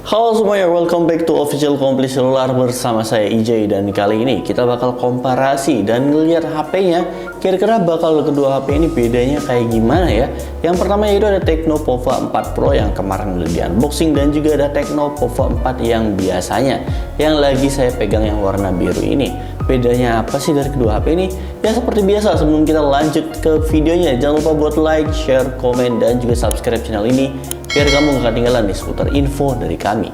Halo semuanya, welcome back to Official Komplit Selular bersama saya IJ. Dan kali ini kita bakal komparasi dan ngeliat HP-nya. Kira-kira bakal kedua HP ini bedanya kayak gimana ya. Yang pertama yaitu ada Tecno Pova 4 Pro yang kemarin udah di unboxing, dan juga ada Tecno Pova 4 yang biasanya, yang lagi saya pegang yang warna biru ini. Bedanya apa sih dari kedua HP ini? Ya seperti biasa, sebelum kita lanjut ke videonya, jangan lupa buat like, share, komen, dan juga subscribe channel ini biar kamu gak ketinggalan nih seputar info dari kami.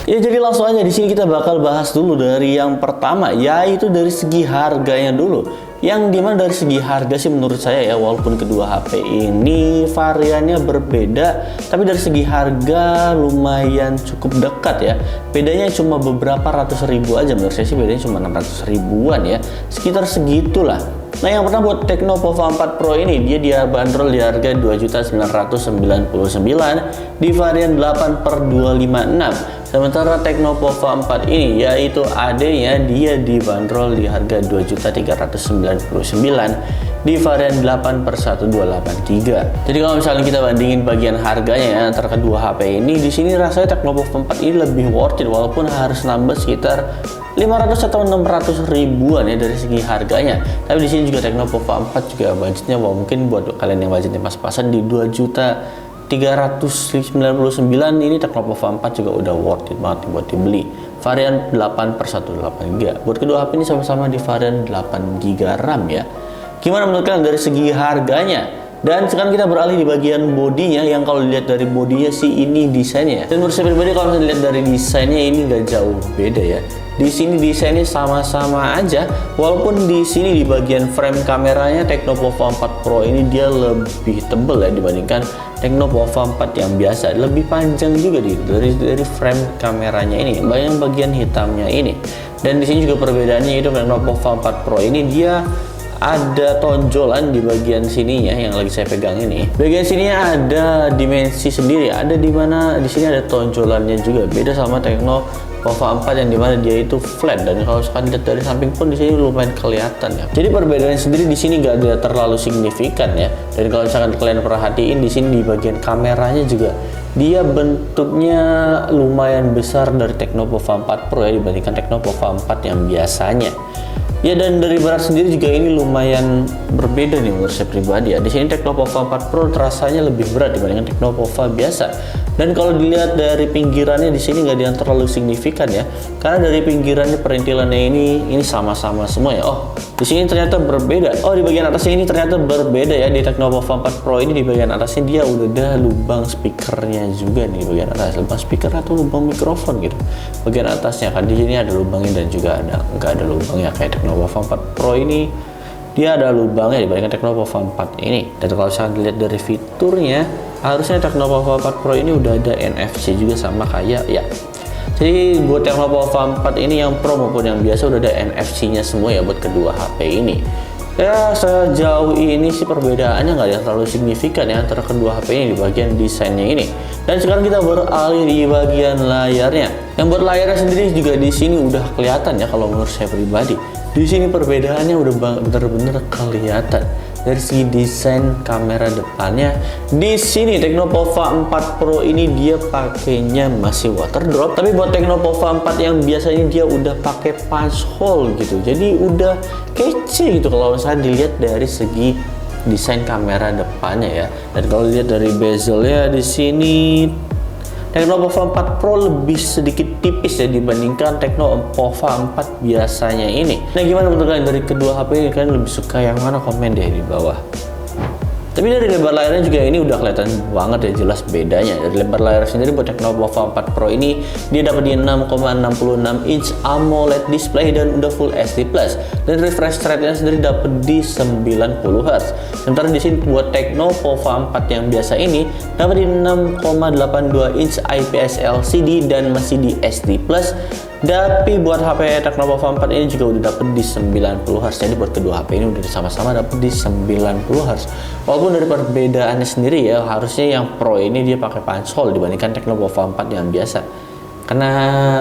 Ya jadi langsung aja, di sini kita bakal bahas dulu dari yang pertama, yaitu dari segi harganya dulu. Yang dimana dari segi harga sih menurut saya ya, walaupun kedua HP ini variannya berbeda, tapi dari segi harga lumayan cukup dekat ya. Bedanya cuma beberapa ratus ribu aja, menurut saya sih bedanya cuma 600 ribuan ya, sekitar segitulah. Nah yang pertama buat Tecno Pova 4 Pro ini, dia bandrol di harga 2.999 di varian 8/256. Sementara Tecno Pova 4 ini, yaitu AD-nya, dia dibanderol di harga 2.399 di varian 8/1283. Jadi kalau misalnya kita bandingin bagian harganya ya, antara kedua HP ini, di sini rasanya Tecno Pova 4 ini lebih worth it, walaupun harus nambah sekitar 500 atau 600 ribuan ya dari segi harganya. Tapi di sini juga Tecno Pova 4 juga budgetnya, mungkin buat kalian yang budgetnya pas-pasan di 2.399 ini, Tecno Pova 4 juga udah worth it banget buat dibeli. Varian 8/128GB. Buat kedua HP ini sama-sama di varian 8GB RAM ya. Gimana menurut kalian dari segi harganya? Dan sekarang kita beralih di bagian bodinya, yang kalau dilihat dari bodinya sih ini desainnya. Dan menurut saya pribadi kalau dilihat dari desainnya ini gak jauh beda ya. Di sini desainnya sama-sama aja, walaupun di sini di bagian frame kameranya Tecno Pova 4 Pro ini dia lebih tebal ya dibandingkan Tecno Pova 4 yang biasa. Lebih panjang juga dari frame kameranya ini, bagian hitamnya ini. Dan di sini juga perbedaannya itu Tecno Pova 4 Pro ini dia ada tonjolan di bagian sininya yang lagi saya pegang ini. Bagian sininya ada dimensi sendiri, ada di mana di sini ada tonjolannya juga. Beda sama Tecno Pova 4 yang dimana dia itu flat, dan kalau sekali lihat dari samping pun di sini lumayan kelihatan ya. Jadi perbedaannya sendiri di sini gak ada terlalu signifikan ya. Dan kalau misalkan kalian perhatiin di sini di bagian kameranya juga dia bentuknya lumayan besar dari Tecno Pova 4 Pro ya dibandingkan Tecno Pova 4 yang biasanya. Ya, dan dari berat sendiri juga ini lumayan berbeda nih menurut saya pribadi ya. Di sini Tecno Pova 4 Pro terasanya lebih berat dibandingkan Tecno Pova biasa. Dan kalau dilihat dari pinggirannya di sini nggak ada yang terlalu signifikan ya. Karena dari pinggirannya perintilannya ini sama-sama semua ya. Oh, di sini ternyata berbeda. Oh, di bagian atasnya ini ternyata berbeda ya. Di Tecno Pova 4 Pro ini di bagian atasnya dia udah ada lubang speakernya juga nih di bagian atas. Lubang speaker atau lubang mikrofon gitu. Bagian atasnya kan di sini ada lubangnya, dan juga nggak ada lubangnya kayak Tecno Pova 4 Pro ini. Dia ada lubangnya dibandingkan Tecno Pova 4 ini. Dan kalau saya dilihat dari fiturnya, harusnya Tecno Pova 4 Pro ini udah ada NFC juga sama kayak ya. Jadi buat Tecno Pova 4 ini yang Pro maupun yang biasa udah ada NFC-nya semua ya buat kedua HP ini. Ya sejauh ini sih perbedaannya nggak ada terlalu signifikan ya antara kedua HP ini di bagian desainnya ini. Dan sekarang kita beralih di bagian layarnya. Yang buat layarnya sendiri juga di sini udah kelihatan ya kalau menurut saya pribadi. Di sini perbedaannya udah bener-bener kelihatan dari segi desain kamera depannya. Di sini Tecno Pova 4 Pro ini dia pakainya masih water drop, tapi buat Tecno Pova 4 yang biasanya dia udah pakai punch hole gitu. Jadi udah kece gitu kalau misalnya dilihat dari segi desain kamera depannya ya. Dan kalau dilihat dari bezelnya di sini Tecno Pova 4 Pro lebih sedikit tipis ya dibandingkan Tecno Pova 4 biasanya ini. Nah gimana menurut kalian dari kedua HP ini, kalian lebih suka yang mana? Komen deh di bawah. Tapi dari lebar layarnya juga ini udah kelihatan banget ya jelas bedanya. Dari lebar layar sendiri buat Tecno Pova 4 Pro ini dia dapat di 6,66 inch AMOLED display dan udah Full HD+. Dan refresh rate-nya sendiri dapat di 90 Hz. Sementara di sini buat Tecno Pova 4 yang biasa ini dapat di 6,82 inch IPS LCD dan masih di HD+. Tapi buat HP Tecno Pova 4 ini juga udah dapet di 90 Hz. Jadi buat kedua HP ini udah sama-sama dapet di 90 Hz. Walaupun dari perbedaannya sendiri ya, harusnya yang Pro ini dia pakai punch hole dibandingkan Tecno Pova 4 yang biasa. Karena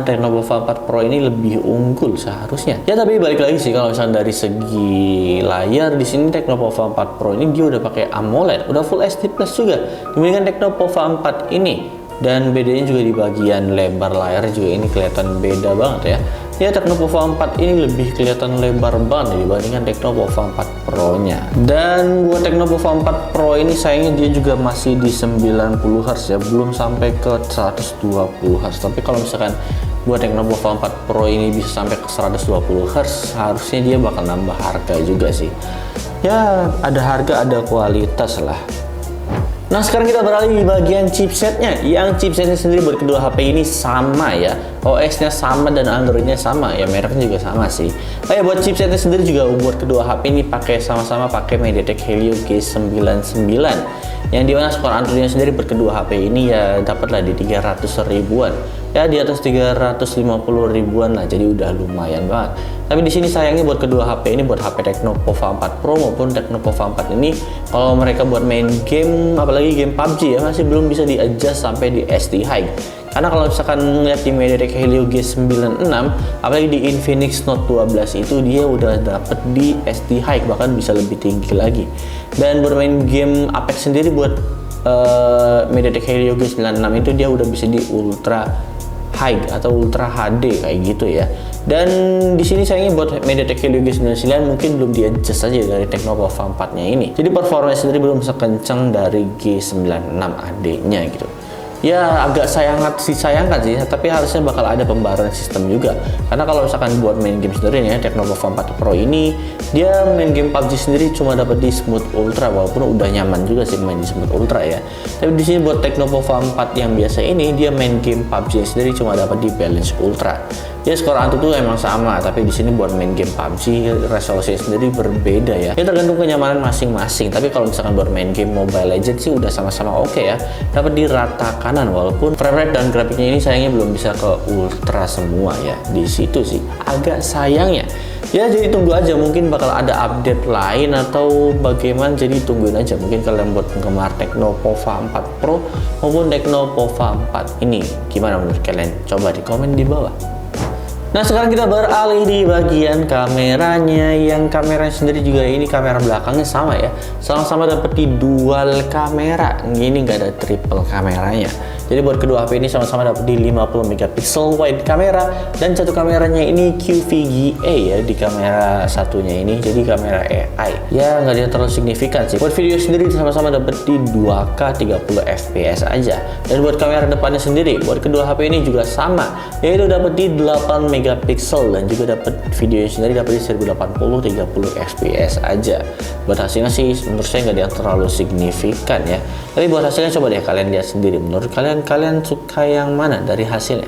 Tecno Pova 4 Pro ini lebih unggul seharusnya. Ya tapi balik lagi sih kalau misalnya dari segi layar, di sini Tecno Pova 4 Pro ini dia udah pakai AMOLED, udah Full HD Plus juga. Dibandingkan Tecno Pova 4 ini Dan bedanya juga di bagian lebar layar juga ini kelihatan beda banget ya. Ya, Tecnopova 4 ini lebih kelihatan lebar banget dibandingkan Tecnopova 4 Pro-nya. Dan buat Tecnopova 4 Pro ini sayangnya dia juga masih di 90 Hz ya, belum sampai ke 120 Hz. Tapi kalau misalkan buat Tecnopova 4 Pro ini bisa sampai ke 120 Hz, harusnya dia bakal nambah harga juga sih. Ya, ada harga ada kualitas lah. Nah, sekarang kita beralih di bagian chipsetnya. Yang chipsetnya sendiri buat kedua HP ini sama ya, OS-nya sama dan Android-nya sama ya, mereknya juga sama sih. Buat chipsetnya sendiri juga buat kedua HP ini sama-sama pakai MediaTek Helio G99. Yang dimana skor Android-nya sendiri buat kedua HP ini ya dapatlah di 300 ribuan. Ya, di atas 350 ribuan lah, jadi udah lumayan banget. Tapi di sini sayangnya buat kedua HP ini, buat HP Tecnopova 4 Pro maupun Tecnopova 4 ini, kalau mereka buat main game, apalagi game PUBG ya, masih belum bisa di-adjust sampai di SD High. Karena kalau misalkan ngeliat di MediaTek Helio G96, apalagi di Infinix Note 12 itu dia udah dapet di SD High, bahkan bisa lebih tinggi lagi. Dan bermain game Apex sendiri buat MediaTek Helio G96 itu dia udah bisa di Ultra High atau Ultra HD kayak gitu ya. Dan di sini sayangnya buat MediaTek Helio G99 mungkin belum di-adjust aja dari Tecnopova 4-nya ini. Jadi performanya sendiri belum sekencang dari G96 AD-nya gitu. Ya, agak disayangkan sih, tapi harusnya bakal ada pembaruan sistem juga. Karena kalau misalkan buat main game sendiri ya, Tecnopova 4 Pro ini dia main game PUBG sendiri cuma dapat di Smooth Ultra, walaupun udah nyaman juga sih main di Smooth Ultra ya. Tapi di sini buat Tecnopova 4 yang biasa ini dia main game PUBG sendiri cuma dapat di Balance Ultra. Ya, skor Antutu tuh emang sama, tapi di sini buat main game PUBG resolusinya sendiri berbeda ya. Ya, tergantung kenyamanan masing-masing. Tapi kalau misalkan buat main game Mobile Legends sih udah sama-sama oke ya. Dapat di rata kanan, walaupun frame rate dan grafiknya ini sayangnya belum bisa ke ultra semua ya. Di situ sih agak sayangnya. Ya, jadi tunggu aja, mungkin bakal ada update lain atau bagaimana, jadi tungguin aja. Mungkin kalian buat penggemar Tecnopova 4 Pro maupun Tecnopova 4 ini gimana menurut kalian? Coba di komen di bawah. Nah, sekarang kita beralih di bagian kameranya. Yang kameranya sendiri juga ini kamera belakangnya sama ya, sama-sama dapat di dual kamera. Ini nggak ada triple kameranya. Jadi buat kedua HP ini sama-sama dapat di 50 megapiksel wide kamera, dan satu kameranya ini QVGA ya di kamera satunya ini, jadi kamera AI. Ya, nggak ada terlalu signifikan sih. Buat video sendiri sama-sama dapat di 2K 30 fps aja. Dan buat kamera depannya sendiri buat kedua HP ini juga sama, yaitu dapat di 8 megapiksel, dan juga dapat video sendiri dapat di 1080 30 fps aja. Buat hasilnya sih menurut saya nggak ada yang terlalu signifikan ya. Tapi buat hasilnya coba deh kalian lihat sendiri. Menurut kalian suka yang mana dari hasilnya?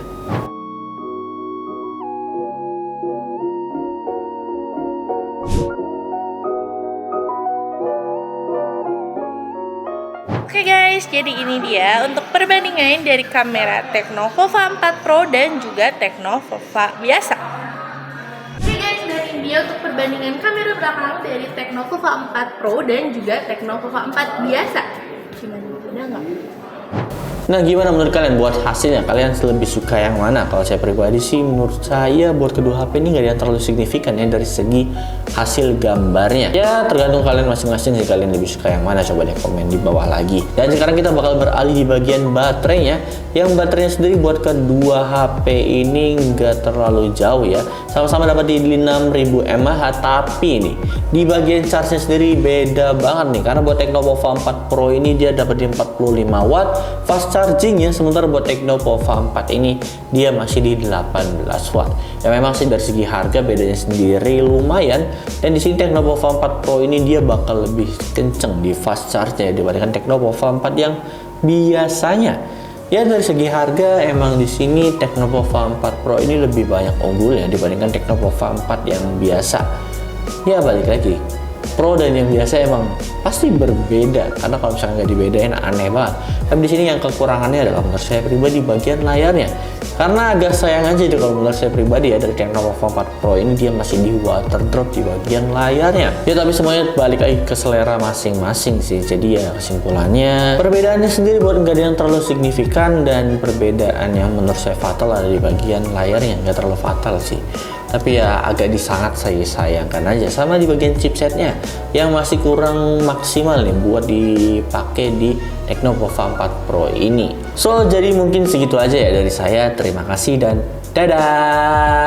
Oke guys, jadi ini dia untuk perbandingan dari kamera Tecnopova 4 Pro dan juga Tecnopova biasa. Oke guys, dan ini dia untuk perbandingan kamera belakang dari Tecnopova 4 Pro dan juga Tecnopova 4 biasa. Gimana, udah nggak? Nah, gimana menurut kalian buat hasilnya? Kalian lebih suka yang mana? Kalau saya pribadi sih, menurut saya buat kedua HP ini nggak ada yang terlalu signifikan ya dari segi hasil gambarnya. Ya, tergantung kalian masing-masing sih, kalian lebih suka yang mana. Coba deh komen di bawah lagi. Dan sekarang kita bakal beralih di bagian baterainya. Yang baterainya sendiri buat kedua HP ini nggak terlalu jauh ya. Sama-sama dapat di 6000 mAh, tapi nih di bagian charge-nya sendiri beda banget nih. Karena buat Tecnopova 4 Pro ini dia dapat di 45 watt fast charging ya, sementara buat Tecnopova 4 ini dia masih di 18 watt. Ya, memang sih dari segi harga bedanya sendiri lumayan, dan di sini Tecnopova 4 Pro ini dia bakal lebih kenceng di fast charge-nya dibandingkan Tecnopova 4 yang biasanya. Ya, dari segi harga emang di sini Tecnopova 4 Pro ini lebih banyak unggulnya dibandingkan Tecnopova 4 yang biasa. Ya, balik lagi, Pro dan yang biasa emang pasti berbeda, karena kalau misalnya nggak dibedain aneh banget. Tapi di sini yang kekurangannya adalah menurut saya pribadi bagian layarnya, karena agak sayang aja deh kalau menurut saya pribadi ya, dari Tecnopova 4 Pro ini dia masih di water drop di bagian layarnya. Ya, tapi semuanya balik lagi ke selera masing-masing sih. Jadi ya kesimpulannya perbedaannya sendiri buat nggak ada yang terlalu signifikan, dan perbedaan yang menurut saya fatal ada di bagian layarnya, nggak terlalu fatal sih. Tapi ya agak sangat saya sayangkan aja sama di bagian chipsetnya yang masih kurang maksimal nih buat dipakai di Tecno Pova 4 Pro ini. So, jadi mungkin segitu aja ya dari saya. Terima kasih dan dadah!